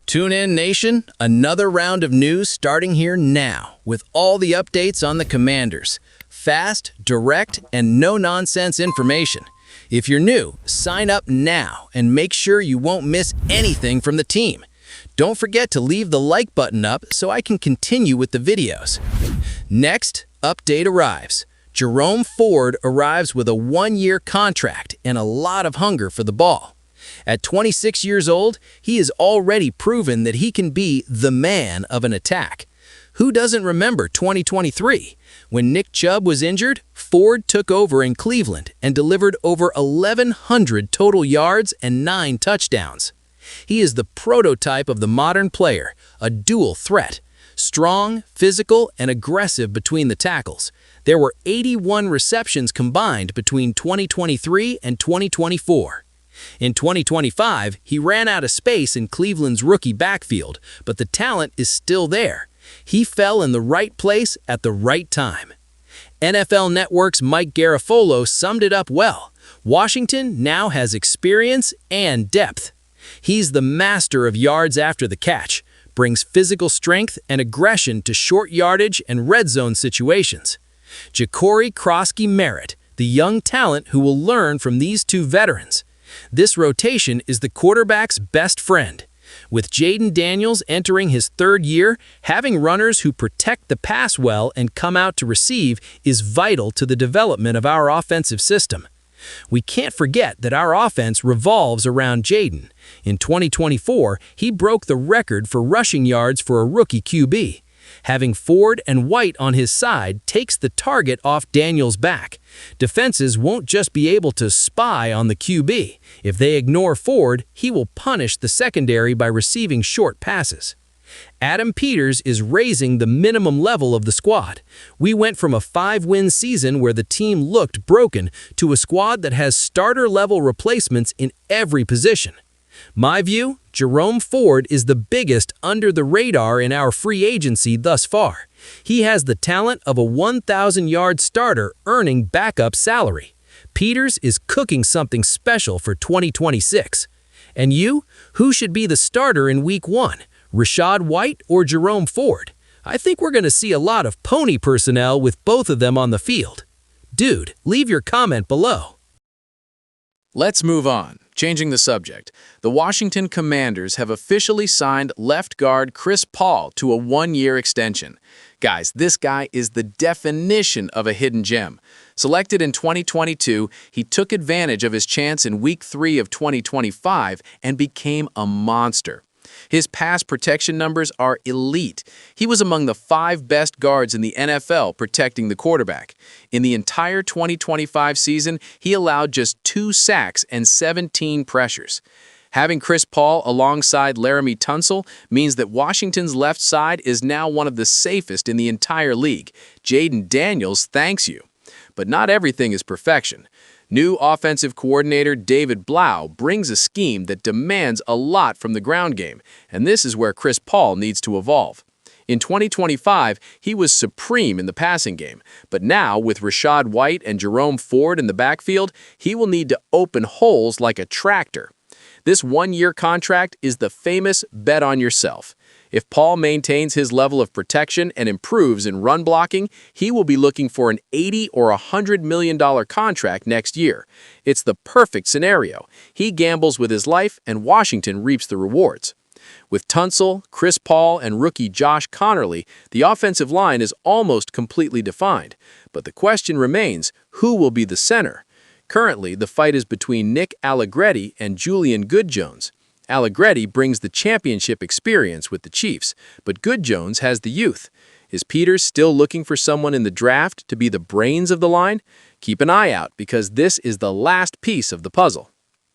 Tune in, Nation. Another round of news starting here now with all the updates on the Commanders. Fast, direct, and no-nonsense information. If you're new, sign up now and make sure you won't miss anything from the team. Don't forget to leave the like button up so I can continue with the videos. Next, update arrives. Jerome Ford arrives with a one-year contract and a lot of hunger for the ball. At 26 years old, he has already proven that he can be the man of an attack. Who doesn't remember 2023? When Nick Chubb was injured, Ford took over in Cleveland and delivered over 1,100 total yards and 9 touchdowns. He is the prototype of the modern player, a dual threat. Strong, physical, and aggressive between the tackles. There were 81 receptions combined between 2023 and 2024. In 2025, he ran out of space in Cleveland's rookie backfield, but the talent is still there. He fell in the right place at the right time. NFL Network's Mike Garafolo summed it up well. Washington now has experience and depth. He's the master of yards after the catch, brings physical strength and aggression to short yardage and red zone situations. Ja'Cory Krosky-Merritt, the young talent who will learn from these two veterans. This rotation is the quarterback's best friend. With Jayden Daniels entering his third year, having runners who protect the pass well and come out to receive is vital to the development of our offensive system. We can't forget that our offense revolves around Jayden. In 2024, he broke the record for rushing yards for a rookie QB. Having Ford and White on his side takes the target off Daniels' back. Defenses won't just be able to spy on the QB. If they ignore Ford, he will punish the secondary by receiving short passes. Adam Peters is raising the minimum level of the squad. We went from a 5-win season where the team looked broken to a squad that has starter-level replacements in every position. My view, Jerome Ford is the biggest under the radar in our free agency thus far. He has the talent of a 1,000-yard starter earning backup salary. Peters is cooking something special for 2026. And you? Who should be the starter in Week 1? Rachaad White or Jerome Ford? I think we're going to see a lot of pony personnel with both of them on the field. Dude, leave your comment below. Let's move on. Changing the subject, the Washington Commanders have officially signed left guard Chris Paul to a one-year extension. Guys, this guy is the definition of a hidden gem. Selected in 2022, he took advantage of his chance in Week 3 of 2025 and became a monster. His pass protection numbers are elite. He was among the 5 best guards in the NFL protecting the quarterback. In the entire 2025 season, he allowed just 2 sacks and 17 pressures. Having Chris Paul alongside Laremy Tunsil means that Washington's left side is now one of the safest in the entire league. Jayden Daniels thanks you. But not everything is perfection. New offensive coordinator David Blau brings a scheme that demands a lot from the ground game, and this is where Chris Paul needs to evolve. In 2025, he was supreme in the passing game, but now with Rachaad White and Jerome Ford in the backfield, he will need to open holes like a tractor. This one-year contract is the famous bet on yourself. If Paul maintains his level of protection and improves in run blocking, he will be looking for an $80 or $100 million contract next year. It's the perfect scenario. He gambles with his life, and Washington reaps the rewards. With Tunsil, Chris Paul, and rookie Josh Connerly, the offensive line is almost completely defined. But the question remains, who will be the center? Currently, the fight is between Nick Allegretti and Julian Good-Jones. Allegretti brings the championship experience with the Chiefs, but Good-Jones has the youth. Is Peters still looking for someone in the draft to be the brains of the line? Keep an eye out because this is the last piece of the puzzle.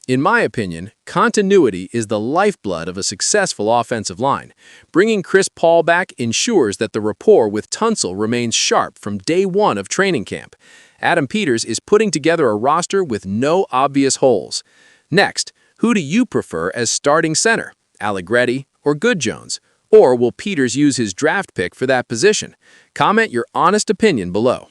In my opinion, continuity is the lifeblood of a successful offensive line. Bringing Chris Paul back ensures that the rapport with Tunsil remains sharp from day one of training camp. Adam Peters is putting together a roster with no obvious holes. Next, who do you prefer as starting center, Allegretti or Good-Jones? Or will Peters use his draft pick for that position? Comment your honest opinion below.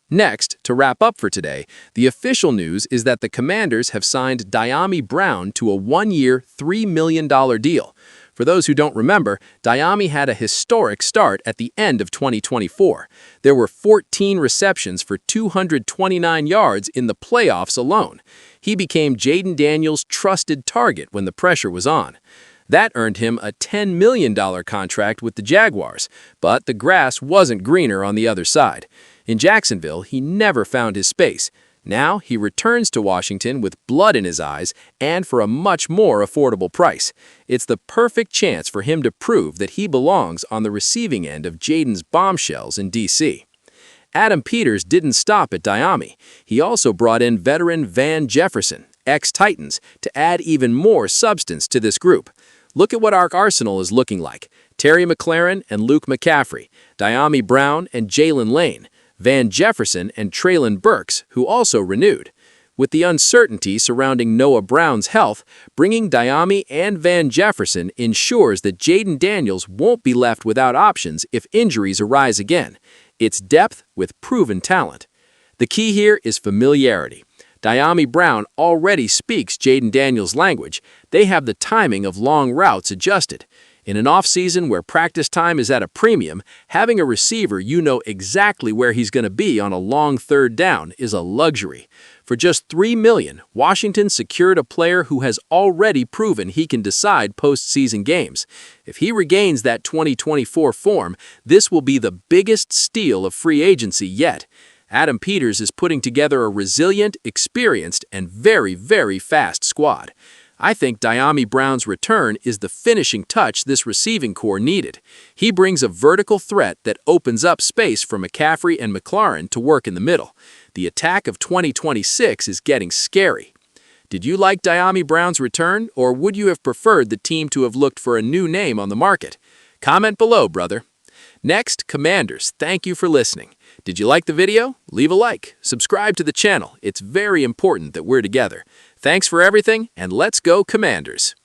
Next, to wrap up for today, the official news is that the Commanders have signed Dami Brown to a one-year, $3 million deal. For those who don't remember, Dami had a historic start at the end of 2024. There were 14 receptions for 229 yards in the playoffs alone. He became Jaden Daniels' trusted target when the pressure was on. That earned him a $10 million contract with the Jaguars, but the grass wasn't greener on the other side. In Jacksonville, he never found his space. Now he returns to Washington with blood in his eyes and for a much more affordable price. It's the perfect chance for him to prove that he belongs on the receiving end of Jaden's bombshells in D.C. Adam Peters didn't stop at Dami. He also brought in veteran Van Jefferson, ex-Titans, to add even more substance to this group. Look at what our arsenal is looking like. Terry McLaurin and Luke McCaffrey, Dami Brown and Jalen Lane, Van Jefferson and Traylon Burks, who also renewed. With the uncertainty surrounding Noah Brown's health, bringing Dami and Van Jefferson ensures that Jaden Daniels won't be left without options if injuries arise again. It's depth with proven talent. The key here is familiarity. Dami Brown already speaks Jaden Daniels' language. They have the timing of long routes adjusted. In an offseason where practice time is at a premium, having a receiver you know exactly where he's going to be on a long third down is a luxury. For just $3 million, Washington secured a player who has already proven he can decide postseason games. If he regains that 2024 form, this will be the biggest steal of free agency yet. Adam Peters is putting together a resilient, experienced, and very, very fast squad. I think Dami Brown's return is the finishing touch this receiving core needed. He brings a vertical threat that opens up space for McCaffrey and McLaurin to work in the middle. The attack of 2026 is getting scary. Did you like Dami Brown's return, or would you have preferred the team to have looked for a new name on the market? Comment below, brother. Next, Commanders, thank you for listening. Did you like the video? Leave a like. Subscribe to the channel. It's very important that we're together. Thanks for everything, and let's go Commanders!